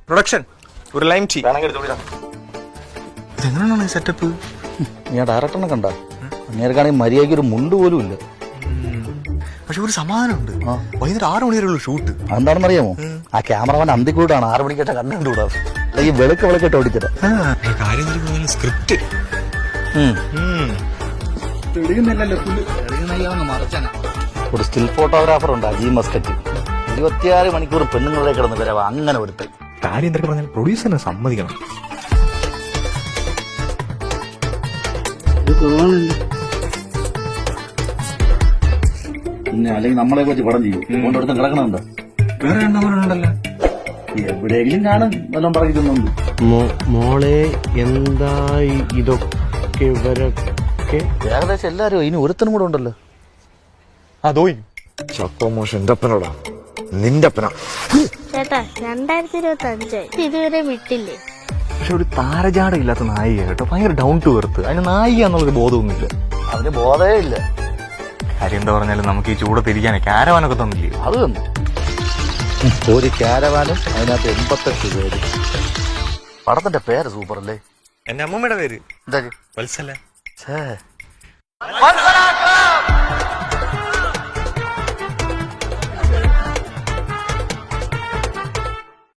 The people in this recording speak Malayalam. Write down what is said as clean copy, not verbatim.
പ്രൊഡക്ഷൻ ഒരു ലൈം ടീ. ഇതെങ്ങനെയാണ് ഈ സെറ്റപ്പ്? ഞാൻ ഡയറക്ടറിനെ കണ്ട നേരക്കാണെങ്കിൽ മര്യാദയ്ക്ക് ഒരു മുണ്ട് പോലും ഇല്ല. പക്ഷെ ഒരു സമാധാനമുണ്ട്, വൈകുന്നേരം 6 മണി വരെയുള്ള ഷൂട്ട്. അതെന്താണെന്ന് അറിയാമോ? ആ ക്യാമറമാൻ അന്തിക്കൂടാണ് 6 മണിക്കേട്ട കണ്ടുകൂടാതെ ഈ വെളുക്കിട്ട് ഓടിച്ചത്. സ്ക്രിപ്റ്റ് ഒരു സ്റ്റിൽ ഫോട്ടോഗ്രാഫർ ഉണ്ട് അജീം മസ്കറ്റ്. 26 മണിക്കൂർ പെണ്ണുങ്ങളുടെ കിടന്ന് വരവാ അങ്ങനെ ഒരുത്തൻ. കാര്യം എന്തൊക്കെ പറഞ്ഞാൽ പ്രൊഡ്യൂസറിനെ സമ്മതിക്കണം. പിന്നെ അല്ലെങ്കിൽ നമ്മളെ വെച്ച് പടം ചെയ്യും കൊണ്ടടുത്ത് കിടക്കണുണ്ട്. വേറെ ഉണ്ടല്ലോ, എവിടെയെങ്കിലും കാണും വല്ലതും പറഞ്ഞിരുന്നുണ്ട്. മോളെ എന്താ ഇതൊക്കെ ഇവരൊക്കെ ഏകദേശം എല്ലാരും ഇനി ഒരുത്തനും കൂടെ ഉണ്ടല്ലോ. അതോ ചക്കോമോഷൻ എന്റെ അപ്പനോടാ, നിന്റെ അപ്പന. ചേട്ടാ 2025 ഇതുവരെ വിട്ടില്ലേ? പക്ഷെ ഒരു താരജാട ഇല്ലാത്ത നായിക കേട്ടോ, ഭയങ്കര ഡൗൺ ടു എർത്ത്. അതിന് നായിക എന്നുള്ളൊരു ബോധമൊന്നുമില്ല. അതിന് ബോധമേ ഇല്ല. കാര്യം എന്താ പറഞ്ഞാലും നമുക്ക് ഈ ചൂടത്തിരിക്കാനേ ക്യാരവാനൊക്കെ തന്നില്ലേ? അത് തന്നു. ഒരു ക്യാരവാനും അതിനകത്ത് 88 പേര്. പടത്തിന്റെ പേര് സൂപ്പർ അല്ലേ? എന്റെ അമ്മൂമ്മയുടെ പേര് എന്താ? വത്സല. ഛേ